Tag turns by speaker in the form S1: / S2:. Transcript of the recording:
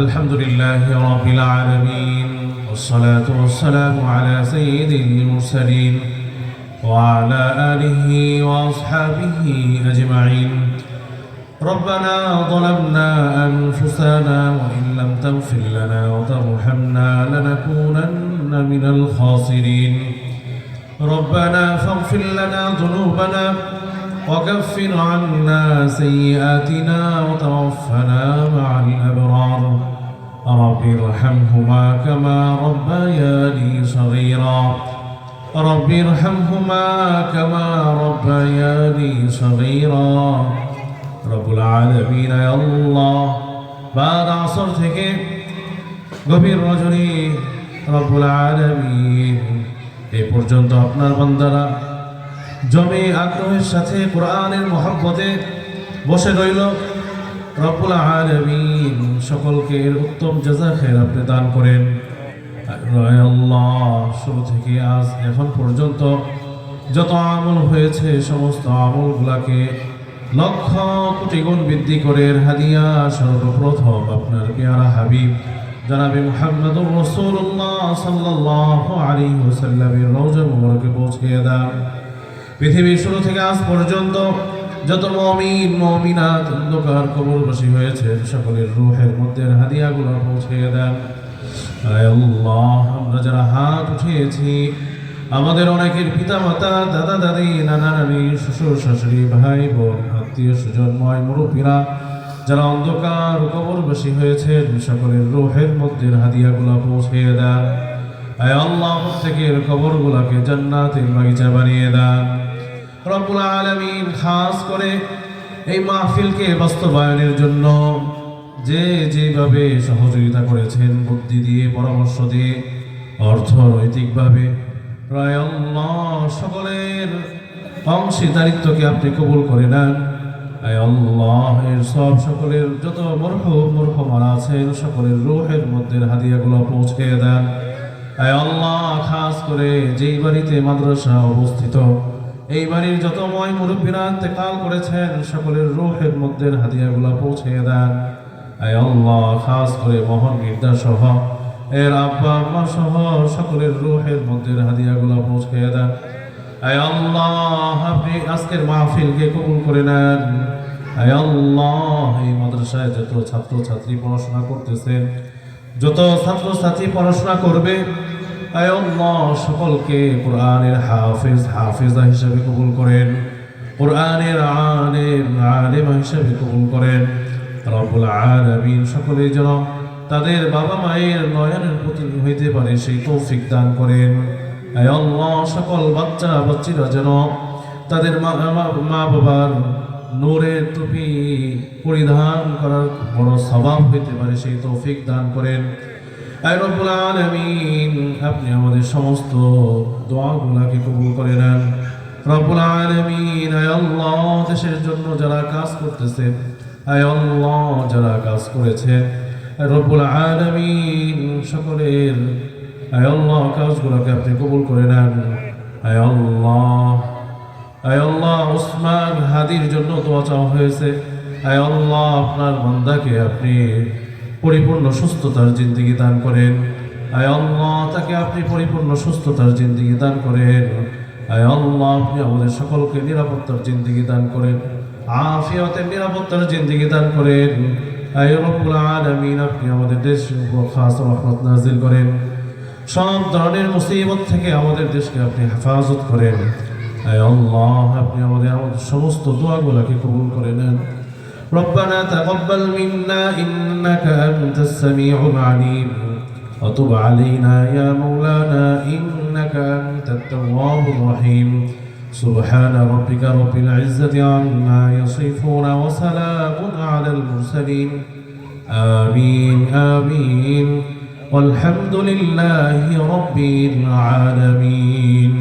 S1: الحمد لله رب العالمين والصلاة والسلام على سيد المرسلين وعلى آله وأصحابه أجمعين. ربنا ظلمنا أنفسنا وإن لم تغفر لنا وترحمنا لنكونن من الخاسرين. ربنا فاغفر لنا ذنوبنا وكفر عنا سيئاتنا وتوفنا مع الأبرار. رب ارحمهما كما ربياني صغيرا. رب ارحمهما كما ربياني صغيرا. রব্বুল আলামিন ইয়া আল্লাহ, বাদ আসর থেকে গভীর রজনী রব্বুল আলামিন এই পর্যন্ত আপনার বান্দারা জমে আগ্রহের সাথে কোরআনের মহব্বতে বসে রইল। রব্বুল আলামিন সকলকে এর উত্তম জাযা খের আপনি দান করেন। আল্লাহ, শুরু থেকে আজ এখন পর্যন্ত যত আমল হয়েছে সমস্ত আমলগুলাকে লক্ষ কোটি গুণ বৃদ্ধি করে হাদিয়া সর্বপ্রথম আপনার পেয়ারা হাবিব জনাবে মুহাম্মদুর রাসূলুল্লাহ সাল্লাল্লাহু আলাইহি ওয়াসাল্লামের রওজা মুবারকে পৌঁছিয়ে দেন। পৃথিবীর শুরু থেকে আজ পর্যন্ত যত মুমিন মুমিনাত অন্ধকার কবরবাসী হয়েছে সকলের রূহের মধ্যে হাদিয়াগুলো পৌঁছিয়ে দেন। আয় আল্লাহ, আমরা যারা হাত উঠিয়েছি আমাদের অনেকের পিতা মাতা দাদা দাদি নানা নানি শ্বশুর শাশুড়ি ভাই বোন আত্মীয় স্বজন ময় মুরব্বীরা যারা অন্ধকার কবরবাসী হয়েছেন সকলের রূহের মধ্যে হাদিয়াগুলো পৌঁছিয়ে দেন। আয় আল্লাহ, প্রত্যেকের কবরগুলোকে জান্নাতের বাগিচা বানিয়ে দেন। রব্বুল আলামিন খাস করে এই মাহফিলকে বাস্তবায়নের জন্য যে যেভাবে সহযোগিতা করেছেন বুদ্ধি দিয়ে পরামর্শ দিয়ে অর্থনৈতিকভাবে প্রায় আল্লাহ সকলের অংশীদারিত্বকে আপনি কবুল করে নেন। আয় আল্লাহ, এর সব সকলের যত মরহুমারা আছেন সকলের রূহের মধ্যে হাদিয়াগুলো পৌঁছে দেন। আয় আল্লাহ, খাস করে যেই বাড়িতে মাদ্রাসা অবস্থিত এই বাড়ির যত ময় মুরব্বীরা ইন্তেকাল করেছেন সকলের রূহের মধ্যে হাদিয়াগুলো পৌঁছে দেন। আয় আল্লাহ, খাস করে মোহন মির্জা সহ এর আব্বা আম্মা সহ সকলের রূহের মধ্যে হাদিয়াগুলো পৌঁছে দেন। আয় আল্লাহ, আপনি আজকের মাহফিলকে কবুল করে নেন। আয় আল্লাহ, এই মাদ্রাসায় যত ছাত্র ছাত্রী পড়াশোনা করতেছেন যত ছাত্র ছাত্রী পড়াশোনা করবে আয় আল্লাহ সকলকে কোরআনের হাফেজা হিসেবে কবুল করেন, কোরআনের আলেমা হিসেবে কবুল করেন। রব্বুল আলামিন সকলে যেন তাদের বাবা মায়ের নয়নের প্রতি হইতে পারে সেই তৌফিক দান করেন। আয় আল্লাহ, সকল বাচ্চারা যেন তাদের মা বাবার নূরের টুপি পরিধান করার বড় সওয়াব হইতে পারে সেই তৌফিক দান করেন। আয় রব্বুল আলামিন, আপনি আমাদের সমস্ত দোয়াগুলোকে কবুল করে নেন। রব্বুল আলামিন, আয় আল্লাহ, দেশের জন্য যারা কাজ করতেছেন আয় আল্লাহ যারা কাজ করেছেন রব্বুল আলামিন সকলের আয় আল্লাহ কাজগুলোকে আপনি কবুল করে নেন। আয় আল্লাহ, উসমান হাদির জন্য দোয়া চাওয়া হয়েছে। আয় আল্লাহ, আপনার বান্দাকে আপনি পরিপূর্ণ সুস্থতার জিন্দেগি দান করেন। আয় আল্লাহ, তাকে আপনি পরিপূর্ণ সুস্থতার জিন্দেগি দান করেন। আয় আল্লাহ, আপনি আমাদের সকলকে নিরাপত্তার জিন্দেগি দান করেন, আফিয়াতের নিরাপত্তার জিন্দেগি দান করেন। আয় রব্বুল আলামিন, আপনি আমাদের দেশের উপর খাস রহমত নাজিল করেন, সব ধরনের মুসিবত থেকে আমাদের দেশকে আপনি হেফাজত করেন। আয় আল্লাহ, আপনি আমাদের সমস্ত দোয়াগুলোকে কবুল করে নেন। ربنا تقبل منا إنك أنت السميع العليم وتب علينا يا مولانا إنك أنت التواب الرحيم. سبحان ربك رب العزة عما يصفون وسلام على المرسلين. آمين آمين والحمد لله رب العالمين.